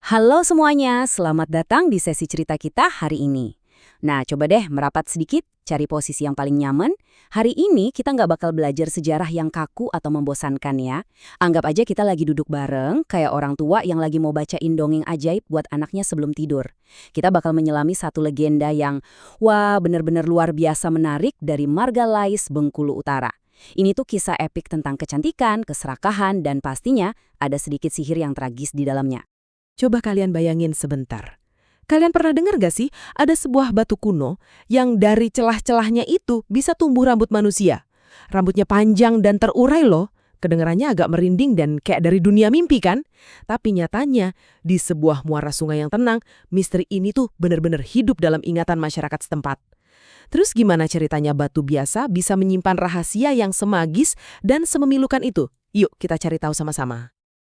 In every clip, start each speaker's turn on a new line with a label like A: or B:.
A: Halo semuanya, selamat datang di sesi cerita kita hari ini. Nah, coba deh merapat sedikit, cari posisi yang paling nyaman. Hari ini kita nggak bakal belajar sejarah yang kaku atau membosankan ya. Anggap aja kita lagi duduk bareng, kayak orang tua yang lagi mau bacain dongeng ajaib buat anaknya sebelum tidur. Kita bakal menyelami satu legenda yang, wah bener-bener luar biasa menarik dari Margalais, Bengkulu Utara. Ini tuh kisah epik tentang kecantikan, keserakahan, dan pastinya ada sedikit sihir yang tragis di dalamnya.
B: Coba kalian bayangin sebentar. Kalian pernah dengar gak sih ada sebuah batu kuno yang dari celah-celahnya itu bisa tumbuh rambut manusia? Rambutnya panjang dan terurai loh. Kedengarannya agak merinding dan kayak dari dunia mimpi kan? Tapi nyatanya di sebuah muara sungai yang tenang, misteri ini tuh benar-benar hidup dalam ingatan masyarakat setempat. Terus gimana ceritanya batu biasa bisa menyimpan rahasia yang semagis dan sememilukan itu? Yuk kita cari tahu sama-sama.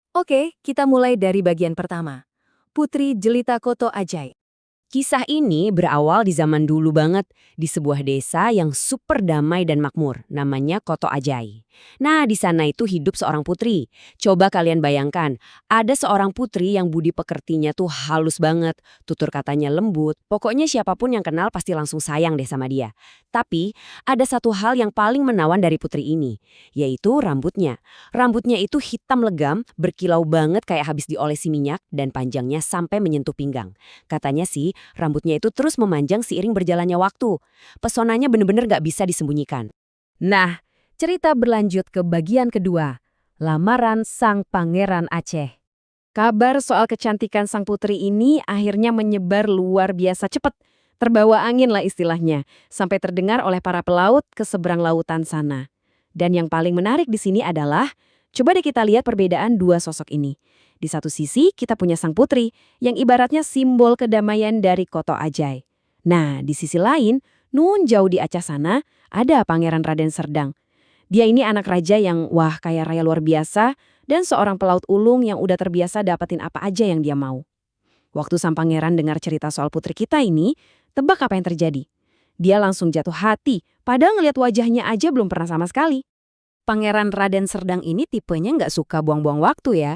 C: Oke, kita mulai dari bagian pertama. Putri Jelita Koto Ajai.
A: Kisah ini berawal di zaman dulu banget, di sebuah desa yang super damai dan makmur, namanya Koto Ajai. Nah, di sana itu hidup seorang putri. Coba kalian bayangkan, ada seorang putri yang budi pekertinya tuh halus banget, tutur katanya lembut, pokoknya siapapun yang kenal pasti langsung sayang deh sama dia. Tapi, ada satu hal yang paling menawan dari putri ini, yaitu rambutnya. Rambutnya itu hitam legam, berkilau banget kayak habis diolesi minyak, dan panjangnya sampai menyentuh pinggang. Katanya sih, rambutnya itu terus memanjang seiring berjalannya waktu. Pesonanya bener-bener gak bisa disembunyikan.
C: Nah, cerita berlanjut ke bagian kedua. Lamaran Sang Pangeran Aceh. Kabar soal kecantikan sang putri ini akhirnya menyebar luar biasa cepat. Terbawa angin lah istilahnya, sampai terdengar oleh para pelaut ke seberang lautan sana. Dan yang paling menarik di sini adalah, coba deh kita lihat perbedaan dua sosok ini. Di satu sisi kita punya sang putri, yang ibaratnya simbol kedamaian dari Koto Ajai. Nah, di sisi lain, nun jauh di Aceh sana, ada Pangeran Raden Serdang. Dia ini anak raja yang wah kaya raya luar biasa, dan seorang pelaut ulung yang udah terbiasa dapetin apa aja yang dia mau. Waktu sang pangeran dengar cerita soal putri kita ini, tebak apa yang terjadi? Dia langsung jatuh hati, padahal ngeliat wajahnya aja belum pernah sama sekali. Pangeran Raden Serdang ini tipenya nggak suka buang-buang waktu ya.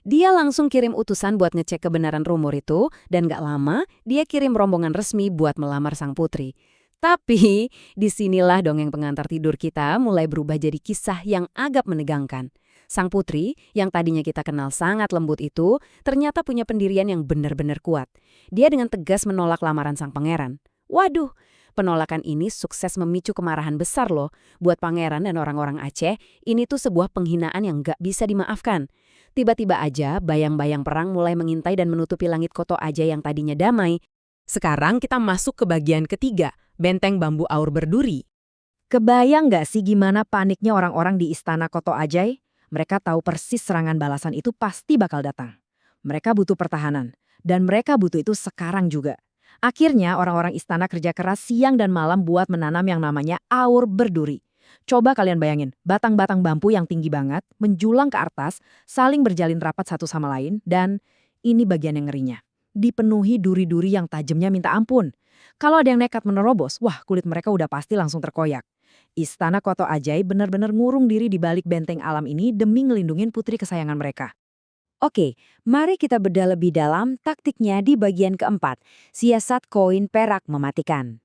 C: Dia langsung kirim utusan buat ngecek kebenaran rumor itu, dan nggak lama dia kirim rombongan resmi buat melamar sang putri. Tapi, disinilah dongeng pengantar tidur kita mulai berubah jadi kisah yang agak menegangkan. Sang putri, yang tadinya kita kenal sangat lembut itu, ternyata punya pendirian yang benar-benar kuat. Dia dengan tegas menolak lamaran sang pangeran. Waduh, penolakan ini sukses memicu kemarahan besar loh. Buat pangeran dan orang-orang Aceh, ini tuh sebuah penghinaan yang gak bisa dimaafkan. Tiba-tiba aja bayang-bayang perang mulai mengintai dan menutupi langit Koto Ajai yang tadinya damai.
B: Sekarang kita masuk ke bagian ketiga, benteng bambu aur berduri.
C: Kebayang nggak sih gimana paniknya orang-orang di istana Koto Ajai? Mereka tahu persis serangan balasan itu pasti bakal datang. Mereka butuh pertahanan, dan mereka butuh itu sekarang juga. Akhirnya orang-orang istana kerja keras siang dan malam buat menanam yang namanya aur berduri. Coba kalian bayangin, batang-batang bambu yang tinggi banget, menjulang ke atas, saling berjalin rapat satu sama lain, dan ini bagian yang ngerinya. Dipenuhi duri-duri yang tajamnya minta ampun. Kalau ada yang nekat menerobos, wah kulit mereka udah pasti langsung terkoyak. Istana Koto Ajai benar-benar ngurung diri di balik benteng alam ini demi ngelindungin putri kesayangan mereka.
A: Oke, mari kita bedah lebih dalam taktiknya di bagian keempat, siasat koin perak mematikan.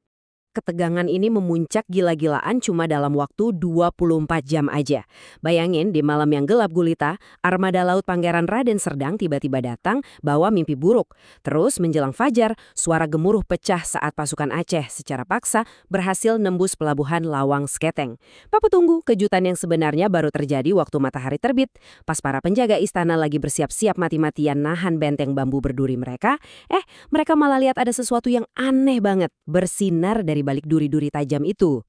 A: Ketegangan ini memuncak gila-gilaan cuma dalam waktu 24 jam aja. Bayangin di malam yang gelap gulita, armada laut Pangeran Raden Serdang tiba-tiba datang bawa mimpi buruk. Terus menjelang fajar, suara gemuruh pecah saat pasukan Aceh secara paksa berhasil nembus pelabuhan Lawang Sketeng. Papa tunggu, kejutan yang sebenarnya baru terjadi waktu matahari terbit. Pas para penjaga istana lagi bersiap-siap mati-matian nahan benteng bambu berduri mereka, mereka malah lihat ada sesuatu yang aneh banget bersinar dari balik duri-duri tajam itu.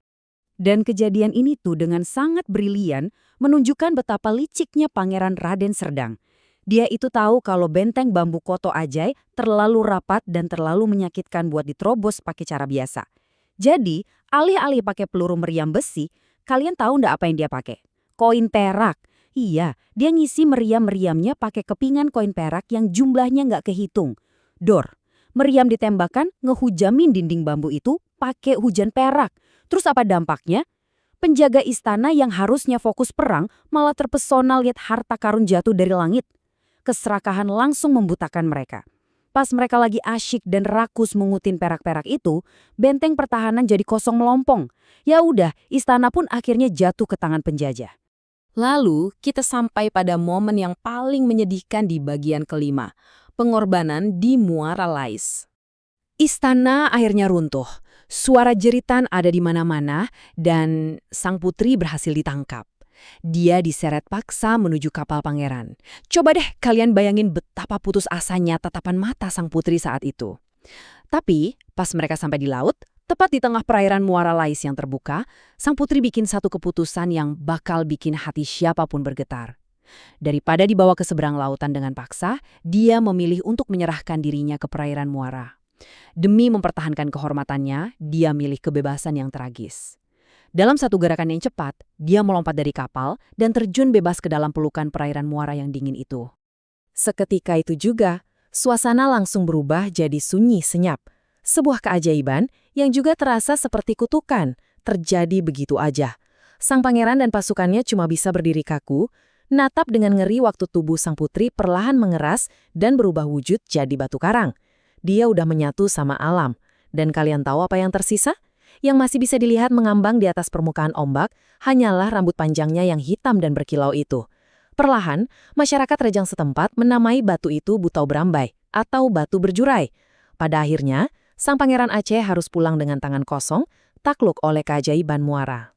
C: Dan kejadian ini tuh dengan sangat brilian menunjukkan betapa liciknya Pangeran Raden Serdang. Dia itu tahu kalau benteng bambu Koto Ajai terlalu rapat dan terlalu menyakitkan buat diterobos pakai cara biasa. Jadi, alih-alih pakai peluru meriam besi, kalian tahu ndak apa yang dia pakai? Koin perak. Iya, dia ngisi meriam-meriamnya pakai kepingan koin perak yang jumlahnya nggak kehitung. Dor. Meriam ditembakkan ngehujamin dinding bambu itu pakai hujan perak. Terus apa dampaknya? Penjaga istana yang harusnya fokus perang malah terpesona lihat harta karun jatuh dari langit.
A: keserakahan langsung membutakan mereka. Pas mereka lagi asyik dan rakus mengutin perak-perak itu, benteng pertahanan jadi kosong melompong. Ya udah, istana pun akhirnya jatuh ke tangan penjajah.
C: Lalu, kita sampai pada momen yang paling menyedihkan di bagian kelima, pengorbanan di Muara Lais. Istana akhirnya runtuh. Suara jeritan ada di mana-mana dan sang putri berhasil ditangkap. Dia diseret paksa menuju kapal pangeran. Coba deh kalian bayangin betapa putus asanya tatapan mata sang putri saat itu. Tapi, pas mereka sampai di laut, tepat di tengah perairan Muara Lais yang terbuka, sang putri bikin satu keputusan yang bakal bikin hati siapapun bergetar. Daripada dibawa ke seberang lautan dengan paksa, dia memilih untuk menyerahkan dirinya ke perairan Muara. Demi mempertahankan kehormatannya, dia milih kebebasan yang tragis. Dalam satu gerakan yang cepat, dia melompat dari kapal dan terjun bebas ke dalam pelukan perairan Muara yang dingin itu. Seketika itu juga, suasana langsung berubah jadi sunyi senyap. Sebuah keajaiban yang juga terasa seperti kutukan, terjadi begitu aja. Sang pangeran dan pasukannya cuma bisa berdiri kaku, natap dengan ngeri waktu tubuh sang putri perlahan mengeras dan berubah wujud jadi batu karang. Dia udah menyatu sama alam. Dan kalian tahu apa yang tersisa? Yang masih bisa dilihat mengambang di atas permukaan ombak hanyalah rambut panjangnya yang hitam dan berkilau itu. Perlahan, masyarakat Rejang setempat menamai batu itu Butau Berambai atau batu berjurai. Pada akhirnya, sang pangeran Aceh harus pulang dengan tangan kosong, takluk oleh keajaiban Muara.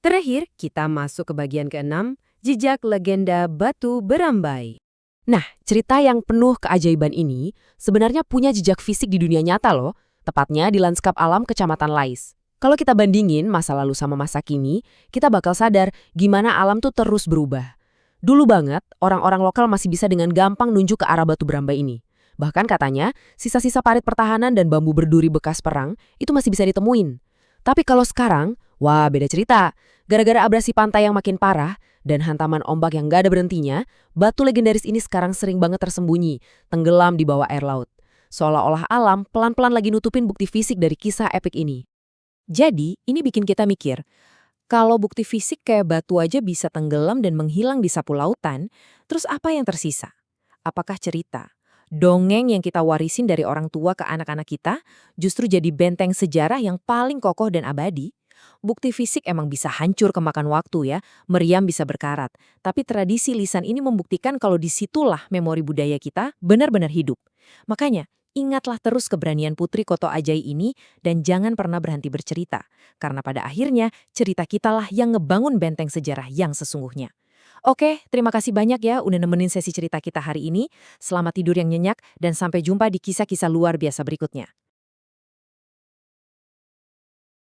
A: Terakhir, kita masuk ke bagian ke-6, jejak legenda Batu Berambai.
C: Nah, cerita yang penuh keajaiban ini sebenarnya punya jejak fisik di dunia nyata loh, tepatnya di lanskap alam Kecamatan Lais. Kalau kita bandingin masa lalu sama masa kini, kita bakal sadar gimana alam tuh terus berubah. Dulu banget, orang-orang lokal masih bisa dengan gampang nunjuk ke arah Batu Berambai ini. Bahkan katanya, sisa-sisa parit pertahanan dan bambu berduri bekas perang itu masih bisa ditemuin. Tapi kalau sekarang, wah beda cerita. Gara-gara abrasi pantai yang makin parah dan hantaman ombak yang gak ada berhentinya, batu legendaris ini sekarang sering banget tersembunyi, tenggelam di bawah air laut. Seolah-olah alam pelan-pelan lagi nutupin bukti fisik dari kisah epik ini. Jadi, ini bikin kita mikir, kalau bukti fisik kayak batu aja bisa tenggelam dan menghilang di sapu lautan, terus apa yang tersisa? Apakah cerita, dongeng yang kita warisin dari orang tua ke anak-anak kita justru jadi benteng sejarah yang paling kokoh dan abadi? Bukti fisik emang bisa hancur kemakan waktu ya, meriam bisa berkarat. Tapi tradisi lisan ini membuktikan kalau disitulah memori budaya kita benar-benar hidup. Makanya, ingatlah terus keberanian Putri Koto Ajai ini dan jangan pernah berhenti bercerita. Karena pada akhirnya, cerita kitalah yang ngebangun benteng sejarah yang sesungguhnya. Oke, terima kasih banyak ya udah nemenin sesi cerita kita hari ini. Selamat tidur yang nyenyak dan sampai jumpa di kisah-kisah luar biasa berikutnya.